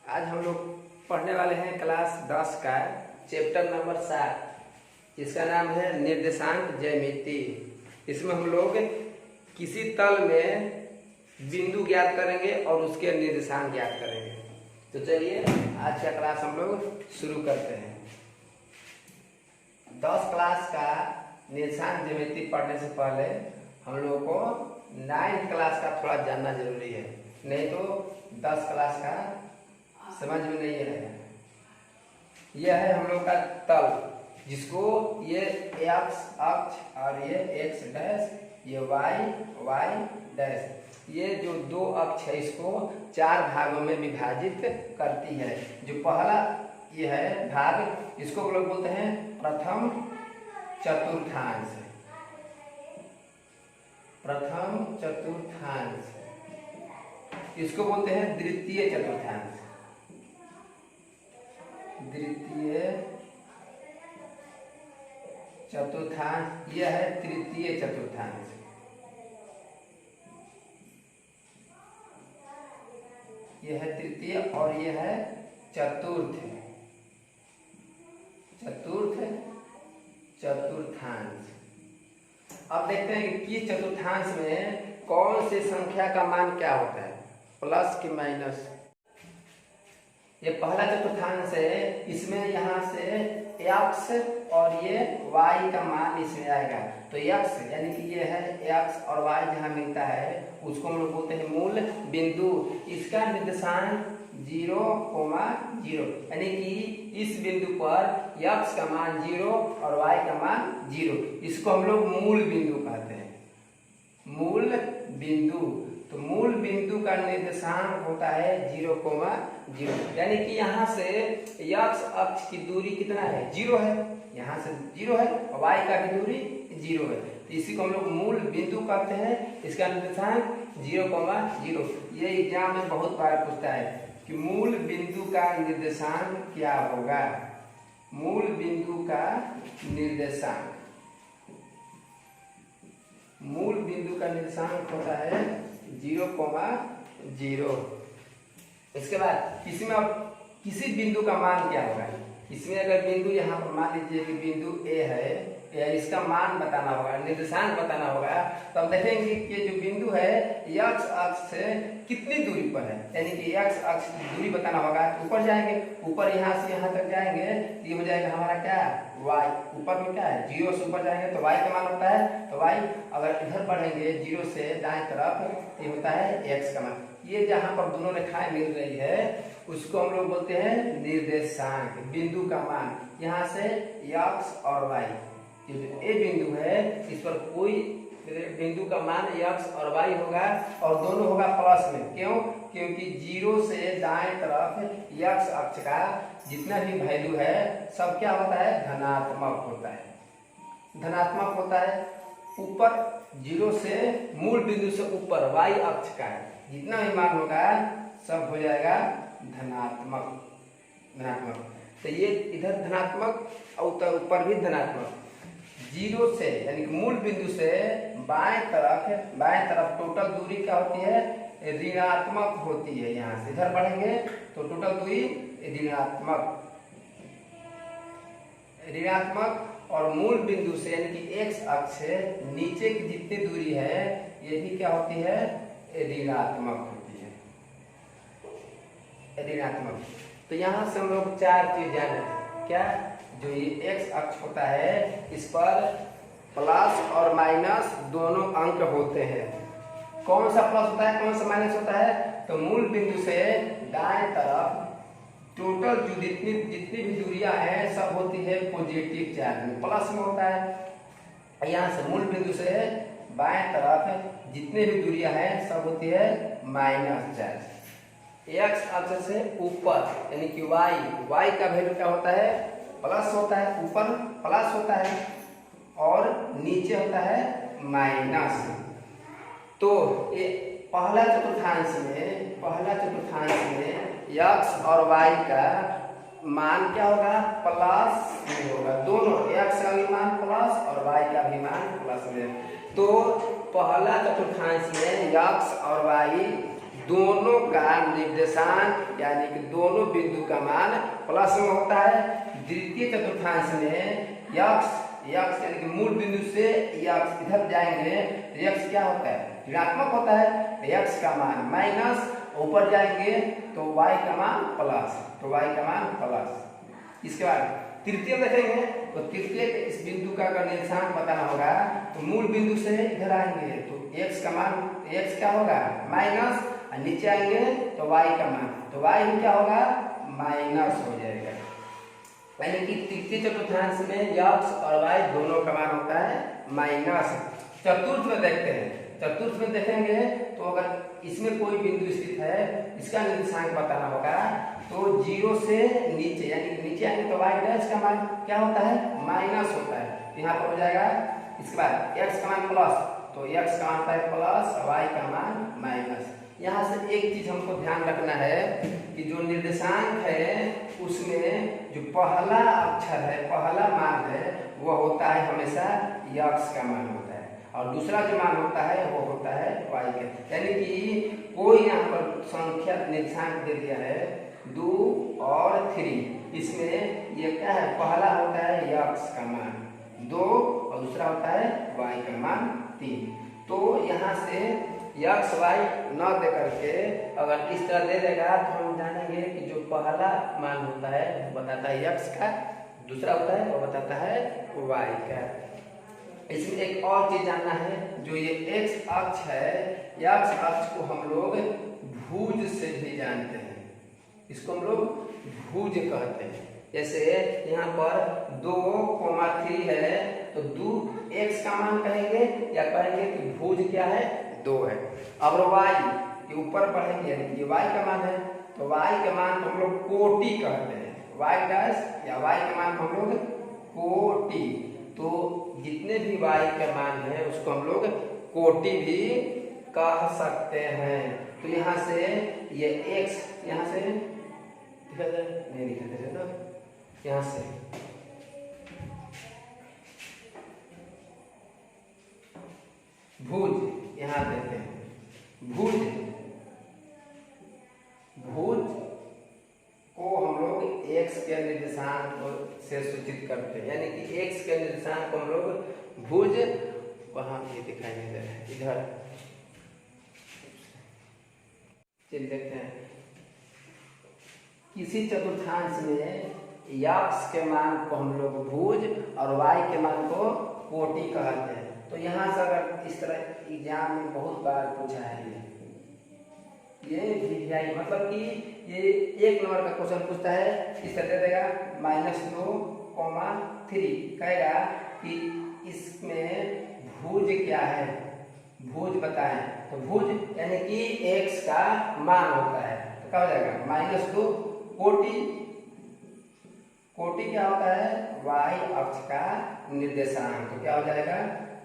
आज हम लोग पढ़ने वाले हैं क्लास 10 का चैप्टर नंबर 7, जिसका नाम है निर्देशांक ज्यामिति। इसमें हम लोग किसी तल में बिंदु ज्ञात करेंगे और उसके निर्देशांक ज्ञात करेंगे। तो चलिए आज का क्लास हम लोग शुरू करते हैं। 10 क्लास का निर्देशांक ज्यामिति पढ़ने से पहले हम लोगों को 9th क्लास का थोड़ा जानना जरूरी है, नहीं तो 10 क्लास का समझ में नहीं रहेगा। यह है हम लोग का तल, जिसको ये एक्स अक्ष और ये एक्स डैश, ये वाई डैश, ये जो दो अक्ष है इसको 4 भागों में विभाजित करती है। जो पहला ये है भाग, इसको हम लोग बोलते हैं प्रथम चतुर्थांश। प्रथम चतुर्थांश इसको बोलते हैं द्वितीय चतुर्थांश। द्वितीय चतुर्थांश यह है तृतीय चतुर्थांश। यह है तृतीय और यह है चतुर्थ चतुर्थांश। अब देखते हैं कि चतुर्थांश में कौन सी संख्या का मान क्या होता है, प्लस कि माइनस। ये पहला चतुर्थांश है, इसमें यहाँ से एक्स और ये वाई का मान इसमें आएगा। तो एक्स यानी कि ये है एक्स और वाई जहाँ मिलता है उसको हम लोग बोलते हैं मूल बिंदु। इसका निर्देशांक 0,0, यानी कि इस बिंदु पर एक्स का मान 0 और वाई का मान 0। इसको हम लोग मूल बिंदु कहते हैं, मूल बिंदु। तो मूल बिंदु का निर्देशांक होता है 0,0, यानी कि यहाँ से एक्स अक्ष की दूरी कितना है, 0 है। यहाँ से 0 है और वाई का भी दूरी 0 है, तो इसी को हम लोग मूल बिंदु कहते हैं। इसका निर्देशांक 0,0। ये एग्जाम में बहुत बार पूछता है कि मूल बिंदु का निर्देशांक क्या होगा। मूल बिंदु का निर्देशांक, मूल बिंदु का निर्देशांक होता है 0,0। इसके बाद इसमें अब किसी बिंदु का मान क्या होगा। इसमें अगर बिंदु यहाँ पर मान लीजिए कि बिंदु ए है, या इसका मान बताना होगा, निर्देशांक बताना होगा, तब देखेंगे कि ये जो बिंदु है एक्स अक्ष से कितनी दूरी पर है, यानी कि एक्स अक्ष की दूरी बताना होगा। ऊपर जाएंगे, ऊपर यहाँ से यहाँ तक जाएंगे तो ये हो जाएगा हमारा क्या, वाई। ऊपर में क्या है, 0 से ऊपर जाएंगे तो वाई का मान होता है, तो वाई। अगर इधर बढ़ेंगे 0 से दाएं तरफ, ये होता है एक्स का मान। ये जहाँ पर दोनों रेखाएं मिल रही है उसको हम लोग बोलते हैं निर्देशांक, बिंदु का मान। यहाँ से एक्स और वाई, ए बिंदु है, इस पर कोई बिंदु का मान एक्स और वाई होगा और दोनों होगा प्लस में। क्यों? क्योंकि 0 से दाएं तरफ एक्स अक्ष का जितना भी वैल्यू है सब क्या होता है, धनात्मक होता है। धनात्मक होता है। ऊपर 0 से मूल बिंदु से ऊपर वाई अक्ष का जितना भी मान होगा सब हो जाएगा धनात्मक। तो ये इधर धनात्मक और ऊपर भी धनात्मक। 0 से यानी कि मूल बिंदु से बाएं तरफ टोटल दूरी क्या होती है, ऋणात्मक होती है। यहाँ से इधर बढ़ेंगे तो टोटल दूरी ऋणात्मक और मूल बिंदु से यानी कि एक्स अक्ष से नीचे की जितनी दूरी है ये भी क्या होती है, ऋणात्मक होती है, ऋणात्मक। तो यहाँ से हम लोग 4 चीज जाने, क्या, जो ये एक्स अक्ष होता है इस पर प्लस और माइनस दोनों अंक होते हैं। कौन सा प्लस होता है, कौन सा माइनस होता है, तो मूल बिंदु से दाएं तरफ टोटल जो जितनी भी दूरियां हैं सब होती है पॉजिटिव चार्ज में, प्लस में होता है। यहाँ से मूल बिंदु से बाएं तरफ जितने भी दूरियां हैं सब होती है माइनस चार्ज। एक्स अक्ष से ऊपर यानी कि वाई का वैल्यू क्या होता है, प्लस होता है। ऊपर प्लस होता है और नीचे होता है माइनस। तो ये पहला चतुर्थांश में एक्स और वाई का मान क्या होगा, प्लस में होगा। दोनों एक्स का भी मान प्लस और वाई का भी मान प्लस में। तो पहला चतुर्थांश में एक्स और वाई दोनों का निर्देशांक यानी कि दोनों बिंदु का मान प्लस में होता है। द्वितीय चतुर्थांश में यक्स यानी कि मूल बिंदु से यक्स इधर जाएंगे तो यक्स क्या होता है, ऋणात्मक होता है। यक्स का मान माइनस, ऊपर जाएंगे तो y का मान प्लस, तो y का मान प्लस। इसके बाद तृतीय देखेंगे तो तृतीय के इस बिंदु का अगर निर्देशांक बताना होगा तो मूल बिंदु से इधर आएंगे तो x का मान x क्या होगा माइनस, और नीचे आएंगे तो y का मान, तो y भी क्या होगा माइनस हो जाएगा। यानी कि तृतीय चतुर्थांश में यक्स और y दोनों का मान होता है माइनस। चतुर्थ में देखते हैं, चतुर्थ में देखेंगे तो अगर इसमें कोई बिंदु स्थित है इसका निर्देशांक बताना होगा तो 0 से नीचे यानी कि नीचे आएंगे तो y डैश का मान क्या होता है माइनस होता है, यहाँ पर हो जाएगा। इसके बाद x का मान प्लस, तो x का मान होता है प्लस, y का मान माइनस। यहाँ से एक चीज हमको ध्यान रखना है कि जो निर्देशांक है उसमें जो पहला अक्षर है, पहला मान है वह होता है हमेशा यक्स का मान होता है, और दूसरा जो मान होता है वो होता है y का। यानी कि कोई यहाँ पर संख्या निर्देशांक दे दिया है 2 और 3, इसमें ये क्या है, पहला होता है यक्स का मान 2 और दूसरा होता है y का मान 3। तो यहाँ से यक्स वाई न दे करके अगर इस तरह दे देगा तो हम जानेंगे कि जो पहला मान होता है वो बताता है यक्स का, दूसरा होता है वो बताता है वाई का। इसमें एक और चीज जानना है, जो ये एक्स अक्ष है, यक्स अक्ष को हम लोग भुज से भी जानते हैं, इसको हम लोग भुज कहते हैं। जैसे यहाँ पर 2,3 है तो 2 एक्स का मान कहेंगे या कहेंगे कि भुज क्या है 2 है। अब y के ऊपर बढ़ेंगे यानी कि y का मान है तो y के मान को हम लोग कोटि कहते हैं, y डैश या y के मान को हम लोग कोटि। तो जितने भी y के मान है उसको हम लोग कोटि भी कह सकते हैं। तो यहाँ से ये x यहाँ से नहीं दिखाते थे तो यहाँ से भुज यहाँ देते हैं, भुज को हम लोग x के निर्देशांक से सूचित करते हैं, यानी कि x के निर्देशांक को हम लोग भुज, वहां ये दिखाई नहीं दे रहा है, इधर चलिए देखते हैं। किसी चतुर्थांश में यक्स के मान को हम लोग भुज और y के मान को कोटि कहते हैं। तो यहाँ से अगर इस तरह एग्जाम में बहुत बार पूछा है ये VVI मतलब कि ये 1 नंबर का क्वेश्चन पूछता है, इस तरह दे देगा -2,3 कहेगा कि इसमें भुज क्या है, भुज बताएं। तो भुज यानी कि x का मान होता है तो क्या हो जाएगा -2 कोटि क्या होता है y अक्ष का निर्देशांक, तो क्या हो जाएगा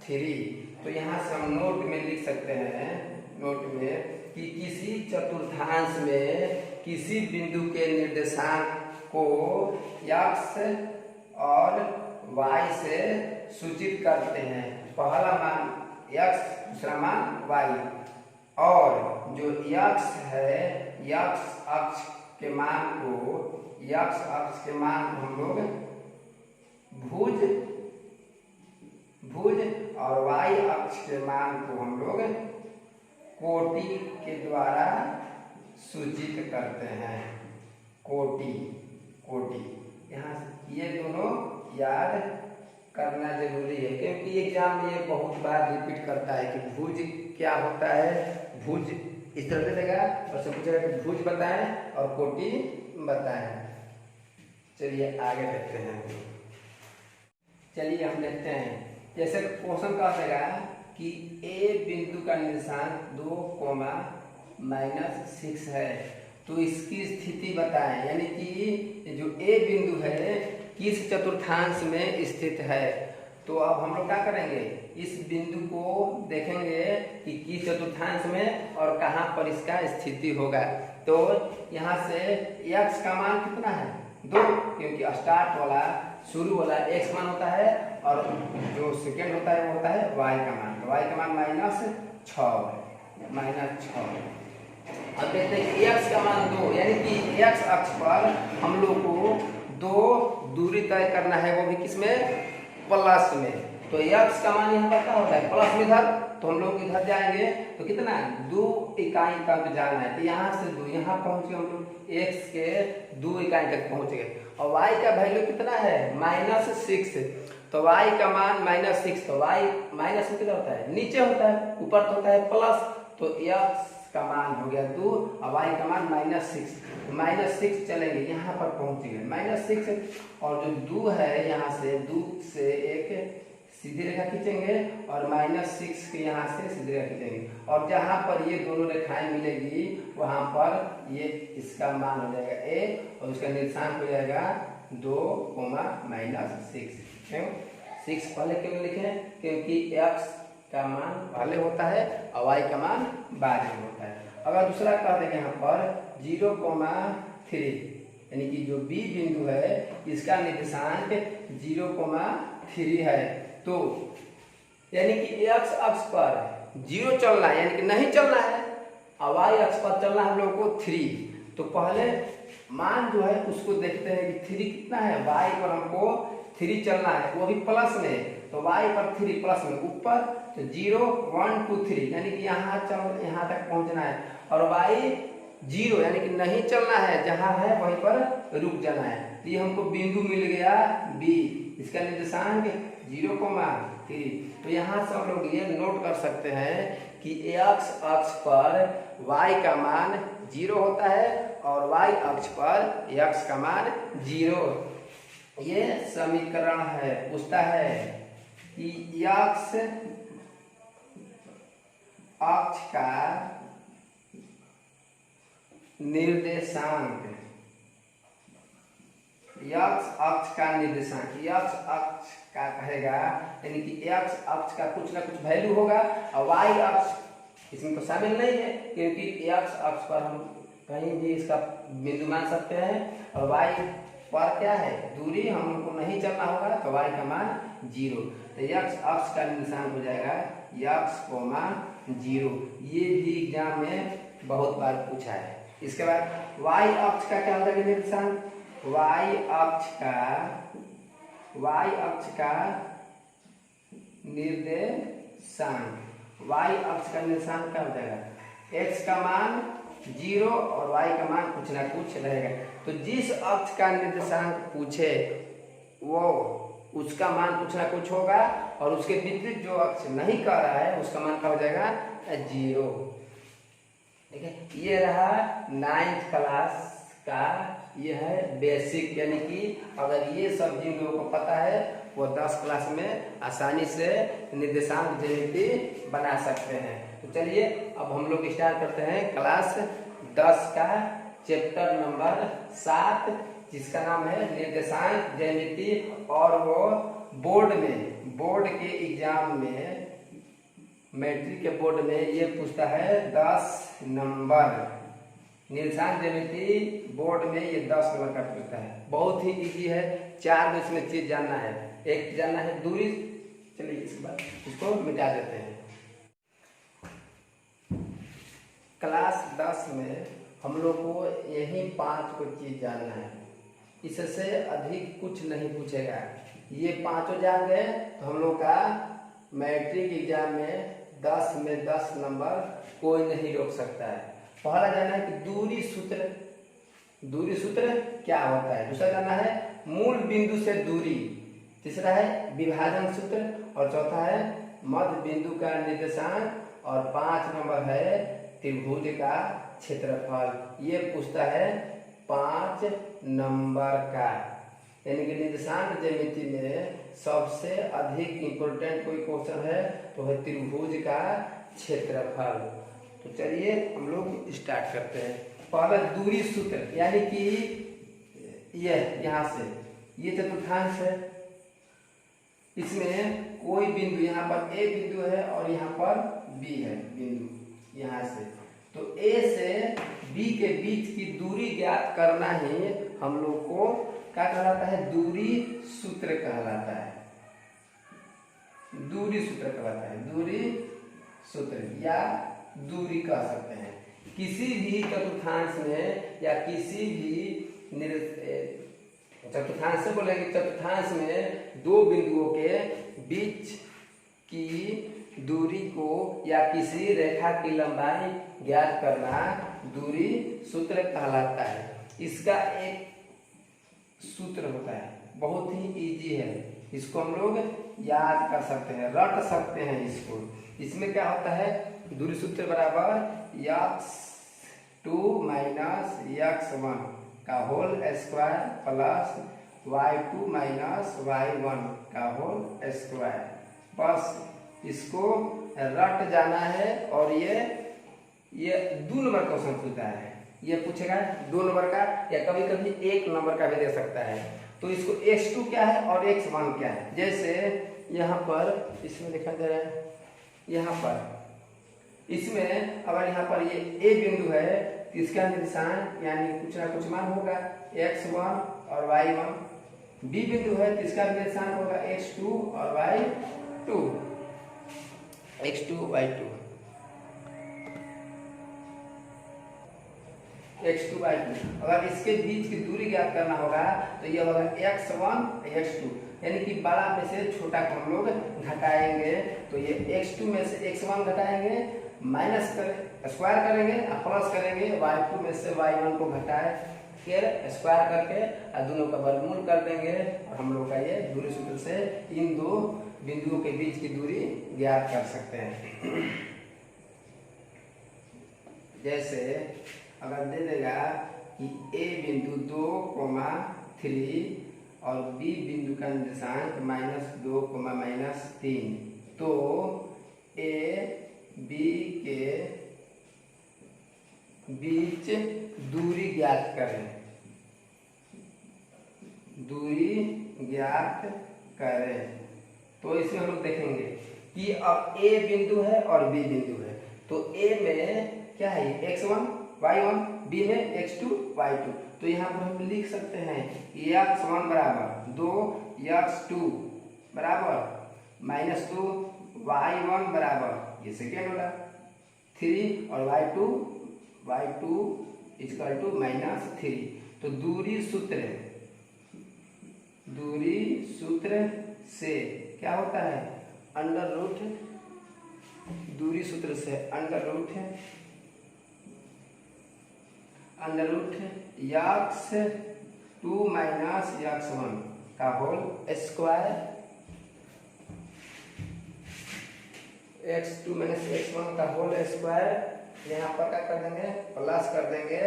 3। तो यहाँ से हम नोट में लिख सकते हैं, नोट में कि किसी चतुर्थांश में किसी बिंदु के निर्देशांक को x और y से सूचित करते हैं। पहला मान x, दूसरा मान y, और जो x है x अक्ष के मान को, x अक्ष के मान को हम लोग भुज और y अक्ष के मान को हम लोग कोटि के द्वारा सूचित करते हैं, कोटि। यहाँ ये दोनों याद करना जरूरी है क्योंकि एग्जाम में बहुत बार रिपीट करता है कि भुज क्या होता है। भुज इस तरह से देगा और सब पूछेगा कि भुज बताएं और कोटि बताएं। चलिए आगे देखते हैं। चलिए हम देखते हैं, जैसे क्वेश्चन कह देगा कि A बिंदु का निर्देशांक 2,-6 है तो इसकी स्थिति बताएं, यानी कि जो A बिंदु है किस चतुर्थांश में स्थित है। तो अब हम लोग क्या करेंगे, इस बिंदु को देखेंगे कि किस चतुर्थांश में और कहाँ पर इसका स्थिति होगा। तो यहाँ से x का मान कितना है 2, क्योंकि स्टार्ट वाला शुरू वाला x मान होता है और जो सेकेंड होता है वो होता है y का मान। तो y का मान -6 है, -6। हम कहते हैं कि x का मान 2, यानी कि x अक्ष पर हम लोग को 2 दूरी तय करना है, वो भी किसमें, प्लस में। तो x का मान यहाँ पर क्या होता है, प्लस में इधर, तो हम लोग इधर जाएंगे तो कितना 2 इकाई तक जाना है। तो यहाँ से 2 यहाँ पहुँच गए हम लोग, x के 2 इकाई तक पहुँच गए। और y का वैल्यू कितना है, -6। तो y का मान -6, तो y माइनस में कितना होता है, नीचे होता है, ऊपर तो होता है प्लस। तो x का मान हो गया 2 और y का मान -6। -6 चलेंगे, यहाँ पर पहुँच गए -6, और जो 2 है यहाँ से 2 से एक सीधी रेखा खींचेंगे और -6 के यहाँ से सीधी रेखा खींचेंगे, और जहाँ पर ये दोनों रेखाएं मिलेगी वहाँ पर ये इसका मान हो जाएगा a, और उसका निर्देशांक हो जाएगा 2, -6। क्यों 6 पहले क्यों लिखे, क्योंकि x का मान पहले होता है और y का मान बाद में होता है। अगर दूसरा कह देंगे यहाँ पर 0,3, यानी कि जो b बिंदु है इसका निर्देशांक 0,3 है, तो यानी कि x अक्ष पर 0 चलना है, यानी कि नहीं चलना है, और y अक्ष पर चलना है हम लोगों को 3। तो पहले मान जो है उसको देखते हैं कि 3 कितना है, y पर हमको 3 चलना है, वो भी प्लस में। तो y पर 3 प्लस में ऊपर, तो 0, 1, 2, 3, यानी कि यहाँ तक पहुँचना है, और y 0 यानी कि नहीं चलना है, जहाँ है वहीं पर रुक जाना है। तो ये हमको बिंदु मिल गया b, इसका निर्देशांक 0,3। तो यहाँ से हम लोग ये नोट कर सकते हैं कि x अक्ष पर y का मान 0 होता है और y अक्ष पर x का मान 0। ये समीकरण है, पूछता है कि x अक्ष का निर्देशांक, x अक्ष का निर्देशांक, x अक्ष का कहेगा, यानी कि x अक्ष का कुछ ना कुछ वैल्यू होगा, और y अक्ष इसमें तो शामिल नहीं है, क्योंकि x अक्ष पर हम कहीं भी इसका बिंदु मान सकते हैं, और y पर क्या है, दूरी हम लोग को नहीं चलना होगा, तो y का मान 0। तो x अक्ष का निर्देशांक हो जाएगा x, 0। ये भी एग्जाम में बहुत बार पूछा है। इसके बाद y अक्ष का क्या होता है निर्देशांक, y अक्ष का निर्देशांक, y अक्ष का निर्देशांक क्या हो जाएगा, x का मान 0 और y का मान कुछ ना कुछ रहेगा। तो जिस अक्ष का निर्देशांक पूछे वो उसका मान कुछ ना कुछ होगा, और उसके विपरीत जो अक्ष नहीं कर रहा है उसका मान क्या हो जाएगा, 0। ठीक है, ये रहा 9th क्लास का, ये है बेसिक, यानी कि अगर ये सब जिन लोगों को पता है वो 10 क्लास में आसानी से निर्देशांक ज्यामिति बना सकते हैं। तो चलिए अब हम लोग स्टार्ट करते हैं क्लास 10 का चैप्टर नंबर 7, जिसका नाम है निर्देशांक ज्यामिति, और वो बोर्ड के एग्जाम में, मैट्रिक के बोर्ड में ये पूछता है 10 नंबर। निर्देशांक ज्यामिति बोर्ड में ये 10 नंबर का पूछता है, बहुत ही इजी है। 4 में इसमें चीज जानना है, एक जानना है दूरी, चलिए इसके बाद इसको मिटा देते हैं। क्लास 10 में हम लोग को यही 5 को चीज जानना है, इससे अधिक कुछ नहीं पूछेगा। ये 5 जान गए तो हम लोग का मैट्रिक एग्जाम में 10 में 10 नंबर कोई नहीं रोक सकता है। पहला जानना है कि दूरी सूत्र क्या होता है, दूसरा जानना है मूल बिंदु से दूरी, तीसरा है विभाजन सूत्र, और चौथा है मध्य बिंदु का निर्देशांक, और 5 नंबर है त्रिभुज का क्षेत्रफल। ये पूछता है 5 नंबर का, यानी कि निर्देशांक ज्यामिति में सबसे अधिक इम्पोर्टेंट कोई क्वेश्चन है तो है त्रिभुज का क्षेत्रफल। तो चलिए हम लोग स्टार्ट करते हैं। पहला दूरी सूत्र, यानी कि यह यहाँ से ये चतुर्थांश है, इसमें कोई बिंदु, यहाँ पर ए बिंदु है और यहाँ पर बी है बिंदु, यहाँ से तो ए से बी के बीच की दूरी ज्ञात करना ही हम लोग को क्या कहलाता है, दूरी सूत्र कहलाता है। दूरी सूत्र कहलाता है, दूरी सूत्र या दूरी कह सकते हैं। किसी भी चतुर्थांश में या किसी भी चतुर्थांश से बोलेंगे, चतुर्थांश में दो बिंदुओं के बीच की दूरी को या किसी रेखा की लंबाई ज्ञात करना दूरी सूत्र कहलाता है। इसका एक सूत्र होता है, बहुत ही इजी है, इसको हम लोग याद कर सकते हैं, रट सकते हैं इसको। इसमें क्या होता है, दूरी सूत्र बराबर x2 माइनस x1 का whole square plus y2 minus y1 का होल स्क्वायर। बस इसको रट जाना है। और ये 2 नंबर क्वेश्चन पूछता है, ये पूछेगा 2 नंबर का या कभी कभी 1 नंबर का भी दे सकता है। तो इसको x2 क्या है और x1 क्या है, जैसे यहाँ पर इसमें लिखा जा रहा है, यहाँ पर इसमें अगर यहाँ पर ये a बिंदु है तो इसका निशान यानी कुछ ना कुछ मान होगा x1 और y1। b बिंदु है तो इसका निशान होगा x2 और y2, x2 y2, x2 y2। अगर इसके बीच की दूरी ज्ञात करना होगा तो ये होगा x1 x2, यानी कि बड़ा में से छोटा को हम लोग घटाएंगे। तो ये x2 में से x1 घटाएंगे, माइनस कर स्क्वायर करेंगे और प्लस करेंगे, y2 में से y1 को घटाए फिर स्क्वायर करके और दोनों का वर्गमूल कर देंगे। और हम लोग का ये दूरी सूत्र से इन दो बिंदुओं के बीच की दूरी ज्ञात कर सकते हैं। जैसे अगर दे देगा कि a बिंदु 2,3 और b बिंदु का निर्देशांक -2,-3, तो a b के बीच दूरी ज्ञात करें, दूरी ज्ञात करें। तो इसमें हम लोग देखेंगे कि अब a बिंदु है और b बिंदु है, तो a में क्या है x1 y1, b में x2 y2। तो यहाँ पर हम लिख सकते हैं x1 बराबर 2, x2 बराबर -2, y1 बराबर ये सेकेंड वाला 3 और y2 इक्वल टू -3। तो दूरी सूत्र से क्या होता है, अंडर रूट, दूरी सूत्र से under root x2 minus x1 का whole square, x2 minus x1 का होल स्क्वायर। यहाँ पर क्या कर देंगे, प्लस कर देंगे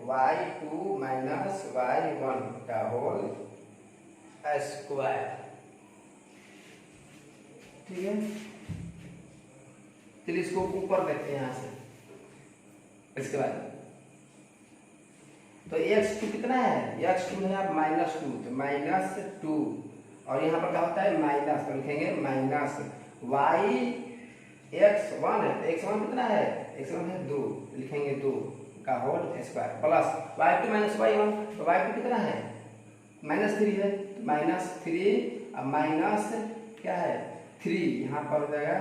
y2 माइनस y1 का होल स्क्वायर। ठीक है, चलिए इसको ऊपर देखते हैं यहाँ से। इसके बाद तो x2 कितना है, x2 है आप -2, तो -2 और यहाँ पर क्या होता है माइनस, तो लिखेंगे माइनस y x1 है, तो x1 कितना है, x1 है 2, लिखेंगे 2 का whole square plus y2 minus y1, तो y2 कितना है -3 है, तो -3 अब माइनस क्या है 3, यहाँ पर हो जाएगा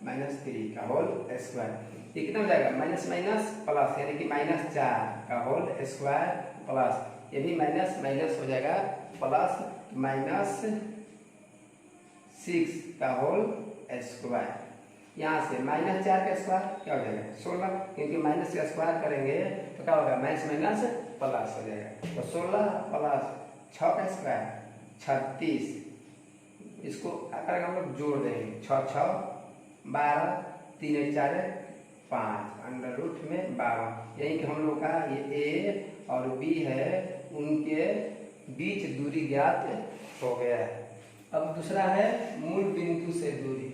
-3 का होल स्क्वायर। ये कितना हो जाएगा माइनस माइनस प्लस, यानी कि -4 का होल स्क्वायर प्लस, ये भी माइनस माइनस हो जाएगा प्लस -6 का होल स्क्वायर। यहाँ से -4 का स्क्वायर क्या हो जाएगा 16, क्योंकि माइनस का स्क्वायर करेंगे तो क्या होगा माइनस माइनस प्लस हो जाएगा। तो 16 प्लस 6 का स्क्वायर 36, इसको अगर हम लोग जोड़ देंगे 6 6 12, 3 4 5, अंडर रूट में 12। यही कि हम लोग का ये a और b है, उनके बीच दूरी ज्ञात हो गया है। अब दूसरा है मूल बिंदु से दूरी।